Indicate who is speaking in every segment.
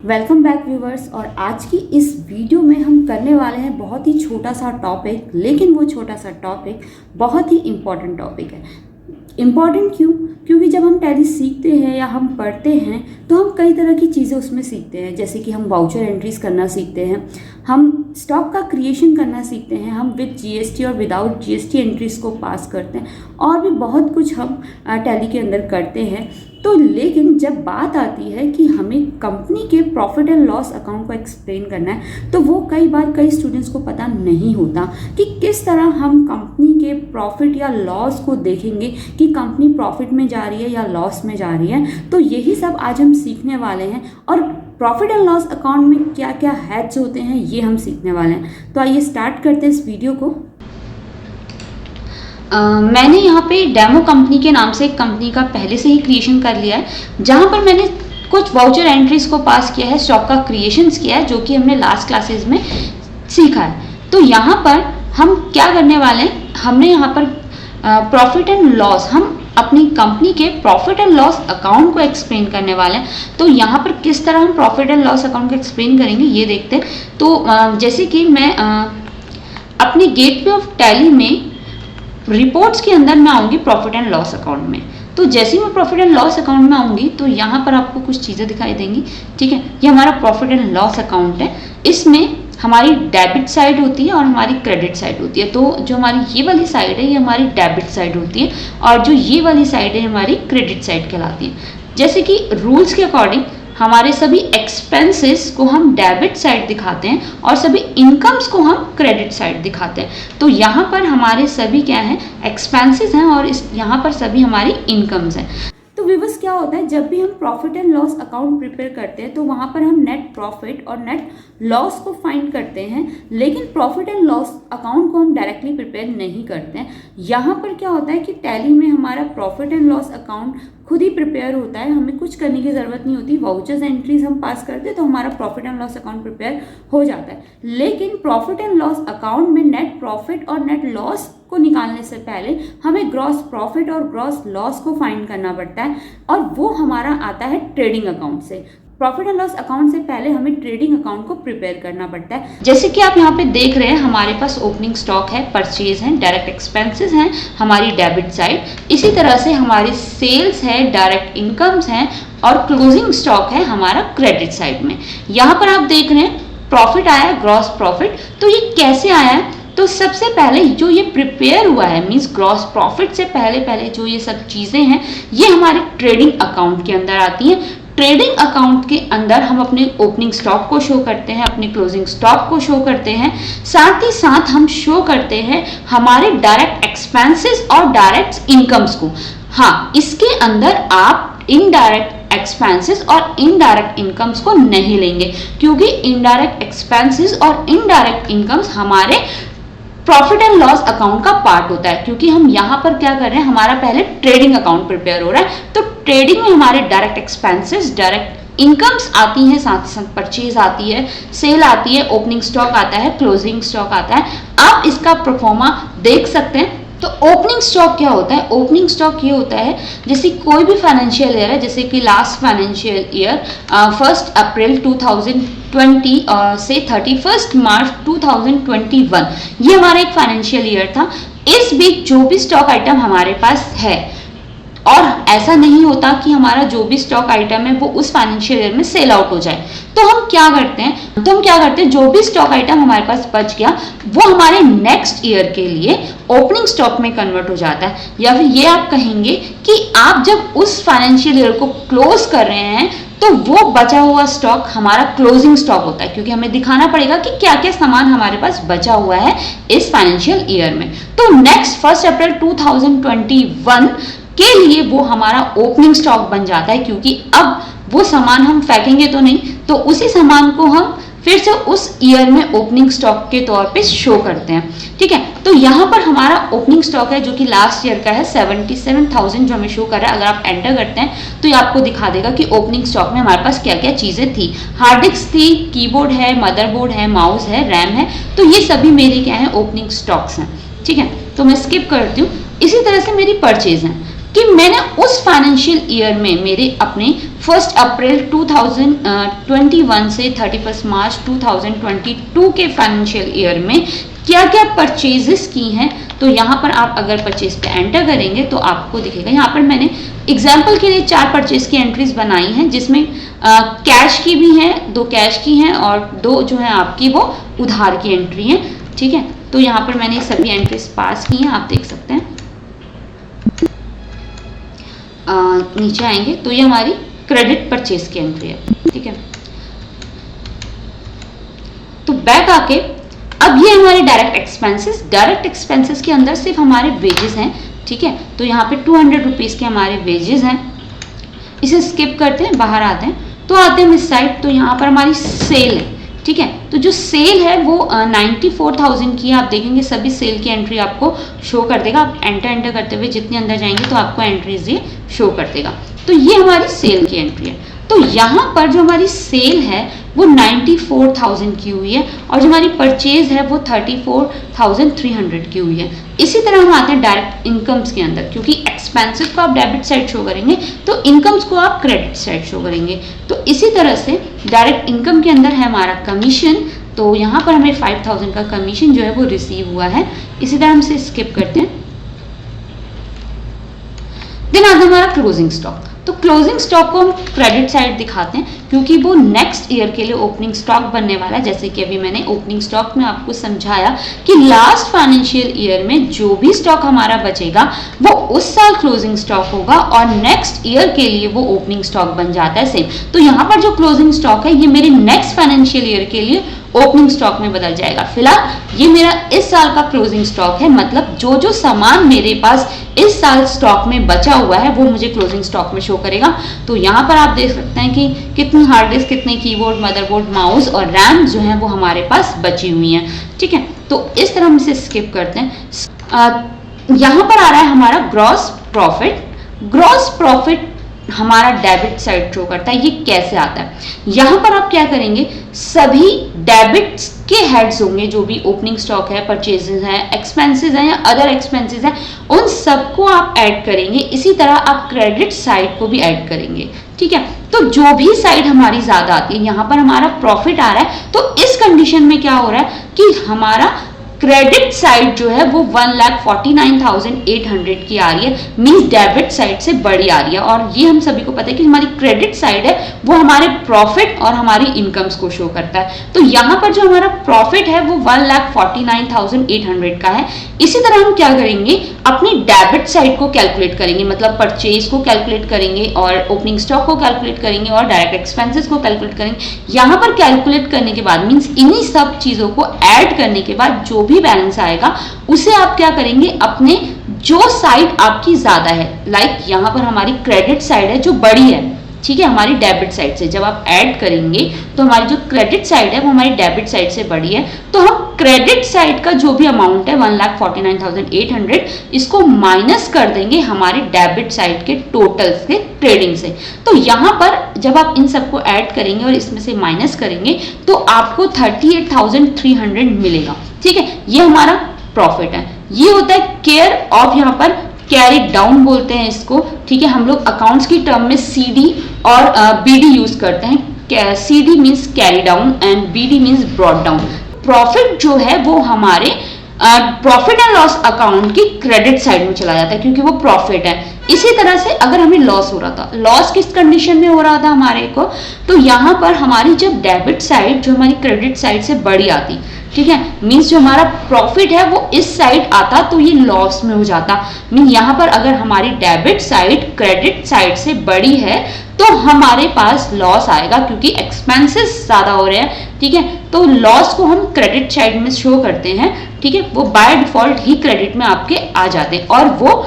Speaker 1: Welcome back viewers. और आज की इस वीडियो में हम करने वाले हैं बहुत ही छोटा सा टॉपिक, लेकिन वो छोटा सा टॉपिक बहुत ही इम्पॉर्टेंट टॉपिक है। इम्पॉर्टेंट क्यों? क्योंकि जब हम टैली सीखते हैं या हम पढ़ते हैं तो हम कई तरह की चीज़ें उसमें सीखते हैं, जैसे कि हम वाउचर एंट्रीज करना सीखते हैं, हम स्टॉक का क्रिएशन करना सीखते हैं, हम विद जीएसटी और विदाउट जीएसटी एंट्रीज को पास करते हैं, और भी बहुत कुछ हम टैली के अंदर करते हैं। तो लेकिन जब बात आती है कि हमें कंपनी के प्रॉफिट एंड लॉस अकाउंट को एक्सप्लेन करना है, तो वो कई बार कई स्टूडेंट्स को पता नहीं होता कि किस तरह हम कंपनी के प्रॉफिट या लॉस को देखेंगे कि कंपनी प्रॉफिट में जा रही है या लॉस में जा रही है। तो यही सब आज हम सीखने वाले हैं, और प्रॉफिट एंड लॉस अकाउंट में क्या क्या हेड्स होते हैं ये हम सीखने वाले हैं। तो आइए स्टार्ट करते हैं इस वीडियो को। मैंने यहाँ पे डेमो कंपनी के नाम से एक कंपनी का पहले से ही क्रिएशन कर लिया है, जहाँ पर मैंने कुछ वाउचर एंट्रीज को पास किया है, स्टॉक का क्रिएशंस किया है, जो कि हमने लास्ट क्लासेस में सीखा है। तो यहाँ पर हम क्या करने वाले हैं, हमने यहाँ पर प्रॉफिट एंड लॉस, हम अपनी कंपनी के प्रॉफिट एंड लॉस अकाउंट को एक्सप्लेन करने वाले हैं। तो यहाँ पर किस तरह हम प्रॉफिट एंड लॉस अकाउंट को एक्सप्लेन करेंगे ये देखते हैं। तो जैसे कि मैं अपने गेटवे ऑफ टैली में रिपोर्ट्स के अंदर मैं आऊँगी प्रॉफिट एंड लॉस अकाउंट में। तो जैसे ही मैं प्रॉफिट एंड लॉस अकाउंट में आऊँगी तो यहाँ पर आपको कुछ चीज़ें दिखाई देंगी। ठीक है, ये हमारा प्रॉफिट एंड लॉस अकाउंट है। इसमें हमारी डेबिट साइड होती है और हमारी क्रेडिट साइड होती है। तो जो हमारी ये वाली साइड है ये हमारी डेबिट साइड होती है, और जो ये वाली साइड है हमारी क्रेडिट साइड कहलाती है। जैसे कि रूल्स के अकॉर्डिंग हमारे सभी एक्सपेंसेस को हम डेबिट साइड दिखाते हैं और सभी इनकम्स को हम क्रेडिट साइड दिखाते हैं। तो यहाँ पर हमारे सभी क्या हैं, एक्सपेंसेस हैं, और यहाँ पर सभी हमारी इनकम्स हैं। तो व्यूअर्स क्या होता है, जब भी हम profit and loss account prepare करते हैं तो वहाँ पर हम नेट प्रॉफिट और नेट लॉस को फाइंड करते हैं, लेकिन प्रॉफिट एंड लॉस अकाउंट को हम डायरेक्टली प्रिपेयर नहीं करते हैं। यहाँ पर क्या होता है कि टैली में हमारा प्रॉफिट एंड लॉस अकाउंट खुद ही प्रिपेयर होता है, हमें कुछ करने की ज़रूरत नहीं होती। वाउचर्स एंट्रीज हम पास करते हैं तो हमारा profit and loss account prepare हो जाता है। लेकिन प्रॉफिट एंड लॉस अकाउंट में नेट प्रॉफिट और नेट लॉस को निकालने से पहले हमें ग्रॉस प्रॉफिट और ग्रॉस लॉस को फाइंड करना पड़ता है, और वो हमारा आता है ट्रेडिंग अकाउंट से। प्रॉफिट एंड लॉस अकाउंट से पहले हमें ट्रेडिंग अकाउंट को प्रिपेयर करना पड़ता है। जैसे कि आप यहाँ पे देख रहे हैं, हमारे पास ओपनिंग स्टॉक है, परचेज है, डायरेक्ट एक्सपेंसेस हैं हमारी डेबिट साइड। इसी तरह से हमारी सेल्स है, डायरेक्ट इनकम्स हैं, और क्लोजिंग स्टॉक है हमारा क्रेडिट साइड में। यहाँ पर आप देख रहे हैं प्रॉफिट आया, ग्रॉस प्रॉफिट। तो ये कैसे आया है? तो सबसे पहले जो ये प्रिपेयर हुआ है, मींस ग्रॉस प्रॉफिट से पहले जो ये सब चीज़ें हैं ये हमारे ट्रेडिंग अकाउंट के अंदर आती हैं। ट्रेडिंग अकाउंट के अंदर हम अपने ओपनिंग स्टॉक को शो करते हैं, अपने क्लोजिंग स्टॉक को शो करते हैं, साथ ही साथ हम शो करते हैं हमारे डायरेक्ट एक्सपेंसेस और डायरेक्ट इनकम्स को। हाँ, इसके अंदर आप इनडायरेक्ट एक्सपेंसेस और इनडायरेक्ट इनकम्स को नहीं लेंगे, क्योंकि इनडायरेक्ट एक्सपेंसेस और इनडायरेक्ट इनकम्स हमारे प्रॉफिट एंड लॉस अकाउंट का पार्ट होता है। क्योंकि हम यहाँ पर क्या कर रहे हैं, हमारा पहले ट्रेडिंग अकाउंट प्रिपेयर हो रहा है। तो ट्रेडिंग में हमारे डायरेक्ट एक्सपेंसेस, डायरेक्ट इनकम्स आती हैं, साथ ही साथ परचेज आती है, सेल आती है, ओपनिंग स्टॉक आता है, क्लोजिंग स्टॉक आता है। आप इसका परफॉर्मा देख सकते हैं। तो ओपनिंग स्टॉक क्या होता है? ओपनिंग स्टॉक ये होता है, जैसे कोई भी फाइनेंशियल ईयर है, जैसे कि लास्ट फाइनेंशियल ईयर 1 अप्रैल 2020 से 31 मार्च 2021, ये हमारा एक फाइनेंशियल ईयर था। इस बीच जो भी स्टॉक आइटम हमारे पास है, और ऐसा नहीं होता कि हमारा जो भी स्टॉक आइटम है वो उस फाइनेंशियल ईयर में सेल आउट हो जाए, तो हम क्या करते हैं, जो भी स्टॉक आइटम हमारे पास बच गया वो हमारे नेक्स्ट ईयर के लिए ओपनिंग स्टॉक में कन्वर्ट हो जाता है। या फिर ये आप कहेंगे कि आप जब उस फाइनेंशियल ईयर को क्लोज कर रहे हैं तो वो बचा हुआ स्टॉक हमारा क्लोजिंग स्टॉक होता है, क्योंकि हमें दिखाना पड़ेगा कि क्या क्या सामान हमारे पास बचा हुआ है इस फाइनेंशियल ईयर में। तो नेक्स्ट 1 अप्रैल 2021 के लिए वो हमारा ओपनिंग स्टॉक बन जाता है, क्योंकि अब वो सामान हम फेंकेंगे तो नहीं, तो उसी सामान को हम फिर से उस ईयर में ओपनिंग स्टॉक के तौर पे शो करते हैं। ठीक है, तो यहाँ पर हमारा ओपनिंग स्टॉक है जो कि लास्ट ईयर का है 77,000 जो हमें शो कर रहा है। अगर आप एंटर करते हैं तो ये आपको दिखा देगा कि ओपनिंग स्टॉक में हमारे पास क्या क्या चीज़ें थी। हार्ड डिस्क थी, कीबोर्ड है, मदरबोर्ड है, माउस है, रैम है, तो ये सभी मेरे क्या है ओपनिंग स्टॉक्स हैं। ठीक है, तो मैं स्किप करती हूँ। इसी तरह से मेरी परचेज है। कि मैंने उस फाइनेंशियल ईयर में मेरे अपने 1 अप्रैल 2021 से 31 मार्च 2022 के फाइनेंशियल ईयर में क्या क्या परचेजेस की हैं। तो यहाँ पर आप अगर परचेज पे एंटर करेंगे तो आपको दिखेगा, यहाँ पर मैंने एग्जाम्पल के लिए 4 परचेज की एंट्रीज बनाई हैं, जिसमें कैश की भी हैं, 2 कैश की हैं और 2 जो है आपकी वो उधार की एंट्री है। ठीक है, तो यहाँ पर मैंने सभी एंट्रीज पास की हैं, आप देख सकते हैं। नीचे आएंगे तो ये हमारी क्रेडिट परचेज की एंट्री है। ठीक है, तो बैक आके अब ये हमारे डायरेक्ट एक्सपेंसेस के अंदर सिर्फ हमारे वेजेस हैं। ठीक है, तो यहाँ पे 200 रुपीज़ के हमारे वेजेस हैं, इसे स्किप करते हैं, बाहर आते हैं तो आते हैं इस साइड। तो यहाँ पर हमारी सेल है। ठीक है, तो जो सेल है वो 94,000 की है। आप देखेंगे सभी सेल की एंट्री आपको शो कर देगा। आप एंटर करते हुए जितने अंदर जाएंगे तो आपको एंट्रीज ये शो कर देगा। तो ये हमारी सेल की एंट्री है। तो यहाँ पर जो हमारी सेल है वो 94,000 की हुई है और जो हमारी परचेज है वो 34,300 की हुई है। इसी तरह हम आते हैं डायरेक्ट इनकम्स के अंदर, क्योंकि एक्सपेंसेस को आप डेबिट साइड शो करेंगे तो इनकम्स को आप क्रेडिट साइड शो करेंगे। तो इसी तरह से डायरेक्ट इनकम के अंदर है हमारा कमीशन। तो यहाँ पर हमें 5,000 का कमीशन जो है वो रिसीव हुआ है। इसी तरह हम इसे स्किप करते हैं। देन आता हमारा क्लोजिंग स्टॉक। तो क्लोजिंग स्टॉक को हम क्रेडिट साइड दिखाते हैं, क्योंकि वो नेक्स्ट ईयर के लिए ओपनिंग स्टॉक बनने वाला है। जैसे कि अभी मैंने ओपनिंग स्टॉक में आपको समझाया कि लास्ट फाइनेंशियल ईयर में जो भी स्टॉक हमारा बचेगा वो उस साल क्लोजिंग स्टॉक होगा और नेक्स्ट ईयर के लिए वो ओपनिंग स्टॉक बन जाता है सेम। तो यहाँ पर जो क्लोजिंग स्टॉक है ये मेरे नेक्स्ट फाइनेंशियल ईयर के लिए ओपनिंग स्टॉक में बदल जाएगा। फिलहाल ये मेरा इस साल का क्लोजिंग स्टॉक है, मतलब जो जो सामान मेरे पास इस साल स्टॉक में बचा हुआ है वो मुझे क्लोजिंग स्टॉक में शो करेगा। तो यहाँ पर आप देख सकते हैं कि कितनी हार्ड डिस्क, कितने कीबोर्ड, मदरबोर्ड, माउस और रैम जो है वो हमारे पास बची हुई हैं। ठीक है, तो इस तरह हम इसे स्किप करते हैं। यहाँ पर आ रहा है हमारा ग्रॉस प्रॉफिट। ग्रॉस प्रॉफिट हमारा डेबिट साइड शो करता है। ये कैसे आता है? यहाँ पर आप क्या करेंगे, सभी डेबिट्स के हेड्स होंगे, जो भी ओपनिंग स्टॉक है, परचेजेस है, एक्सपेंसेस है या अदर एक्सपेंसेस है, उन सबको आप ऐड करेंगे। इसी तरह आप क्रेडिट साइड को भी ऐड करेंगे। ठीक है, तो जो भी साइड हमारी ज्यादा आती है, यहाँ पर हमारा प्रॉफिट आ रहा है, तो इस कंडीशन में क्या हो रहा है कि हमारा क्रेडिट साइड जो है वो 1,49,800 की आ रही है, मींस डेबिट साइड से बड़ी आ रही है। और ये हम सभी को पता है कि हमारी क्रेडिट साइड है वो हमारे प्रॉफिट और हमारी इनकम्स को शो करता है। तो यहाँ पर जो हमारा प्रॉफिट है वो 1,49,800 का है। इसी तरह हम क्या करेंगे, अपनी डेबिट साइड को कैलकुलेट करेंगे, मतलब परचेज को कैलकुलेट करेंगे और ओपनिंग स्टॉक को कैलकुलेट करेंगे और डायरेक्ट एक्सपेंसेस को कैलकुलेट करेंगे। यहाँ पर कैलकुलेट करने के बाद मींस इन्हीं सब चीजों को ऐड करने के बाद जो भी बैलेंस आएगा उसे आप क्या करेंगे, अपने जो साइड आपकी ज्यादा है, लाइक यहाँ पर हमारी क्रेडिट साइड है जो बड़ी है, ठीक है, हमारी डेबिट साइड से जब आप ऐड करेंगे तो हमारी जो क्रेडिट साइड है वो हमारी डेबिट साइड से बड़ी है। तो हम क्रेडिट साइड का जो भी अमाउंट है 1,49,800 इसको माइनस कर देंगे हमारे डेबिट साइड के टोटल से, ट्रेडिंग से। तो यहाँ पर जब आप इन सबको ऐड करेंगे और इसमें से माइनस करेंगे तो आपको 38,300 मिलेगा। ठीक है, ये हमारा प्रॉफिट है। ये होता है केयर ऑफ, यहाँ पर कैरी डाउन बोलते हैं इसको। ठीक है, हम लोग अकाउंट्स की टर्म में सीडी और बीडी यूज करते हैं। CD means carry down and BD means brought down. Profit जो है वो हमारे प्रॉफिट एंड लॉस अकाउंट की क्रेडिट साइड में चला जाता है, क्योंकि वो प्रॉफिट है। इसी तरह से अगर हमें लॉस हो रहा था, लॉस किस कंडीशन में हो रहा था हमारे को, तो यहाँ पर हमारी जब डेबिट साइड जो हमारी क्रेडिट साइड से बड़ी आती, ठीक है, मींस जो हमारा प्रॉफिट है वो इस साइड आता तो ये लॉस में हो जाता। मीन यहाँ पर अगर हमारी डेबिट साइड क्रेडिट साइड से बड़ी है तो हमारे पास लॉस आएगा, क्योंकि एक्सपेंसेस ज्यादा हो रहे हैं। ठीक है, तो लॉस को हम क्रेडिट साइड में शो करते हैं। ठीक है, वो बाय डिफॉल्ट ही क्रेडिट में आपके आ जाते हैं और वो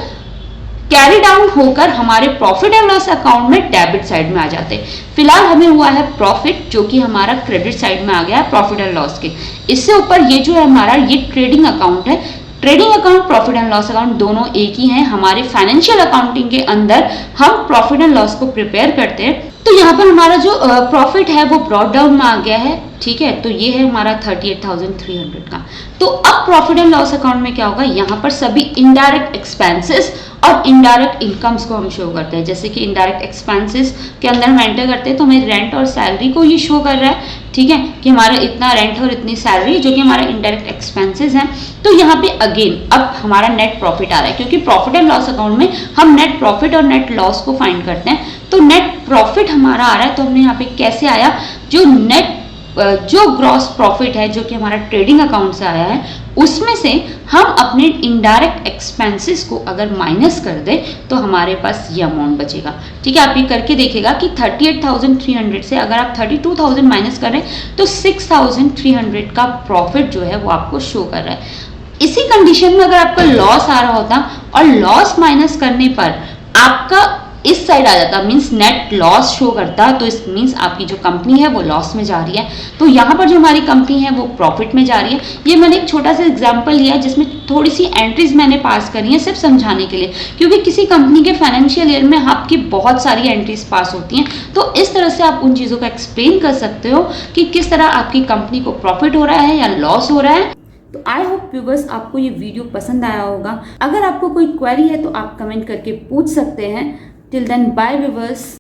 Speaker 1: कैरी डाउन होकर हमारे प्रॉफिट एंड लॉस अकाउंट में डेबिट साइड में आ जाते हैं। फिलहाल हमें हुआ है प्रॉफिट, जो कि हमारा क्रेडिट साइड में आ गया है प्रॉफिट एंड लॉस के। इससे ऊपर ये जो है हमारा ये ट्रेडिंग अकाउंट है। Trading account, profit and loss account दोनों एक ही हैं। हमारे फाइनेंशियल अकाउंटिंग के अंदर हम प्रॉफिट एंड लॉस को प्रिपेयर करते हैं। तो यहाँ पर हमारा जो प्रॉफिट है वो ब्रॉड डाउन में आ गया है, ठीक है। तो ये है हमारा 38,300 का। तो अब प्रॉफिट एंड लॉस अकाउंट में क्या होगा, यहाँ पर सभी इनडायरेक्ट एक्सपेंसेस और इनडायरेक्ट इनकम्स को हम शो करते हैं। जैसे कि इनडायरेक्ट एक्सपेंसेस के अंदर हम एंटर करते हैं तो हमें रेंट और सैलरी को ये शो कर रहा है, ठीक है, कि हमारा इतना रेंट और इतनी सैलरी जो कि हमारा इनडायरेक्ट एक्सपेंसेस हैं। तो यहाँ पे अगेन अब हमारा नेट प्रॉफिट आ रहा है, क्योंकि प्रॉफिट एंड लॉस अकाउंट में हम नेट प्रॉफिट और नेट लॉस को फाइंड करते हैं। तो नेट प्रॉफिट हमारा आ रहा है, तो हमने यहाँ पे कैसे आया, जो ग्रॉस प्रॉफिट है जो कि हमारा ट्रेडिंग अकाउंट से आया है, उसमें से हम अपने इनडायरेक्ट एक्सपेंसेस को अगर माइनस कर दें तो हमारे पास ये अमाउंट बचेगा, ठीक है। आप ये करके देखिएगा कि 38,300 से अगर आप 32,000 माइनस करें तो 6,300 का प्रॉफिट जो है वो आपको शो कर रहा है। इसी कंडीशन में अगर आपका लॉस आ रहा होता और लॉस माइनस करने पर आपका इस साइड आ जाता, मींस नेट लॉस शो करता, तो इस मींस आपकी जो कंपनी है वो लॉस में जा रही है। तो यहाँ पर जो हमारी कंपनी है वो प्रॉफिट में जा रही है। ये मैंने एक छोटा सा एग्जांपल लिया है जिसमें थोड़ी सी एंट्रीज मैंने पास करी है सिर्फ समझाने के लिए, क्योंकि किसी कंपनी के फाइनेंशियल ईयर में आपकी बहुत सारी एंट्रीज पास होती हैं। तो इस तरह से आप उन चीज़ों को एक्सप्लेन कर सकते हो कि किस तरह आपकी कंपनी को प्रॉफिट हो रहा है या लॉस हो रहा है। तो आई होप व्यूअर्स आपको ये वीडियो पसंद आया होगा। अगर आपको कोई क्वेरी है तो आप कमेंट करके पूछ सकते हैं। Till then bye viewers.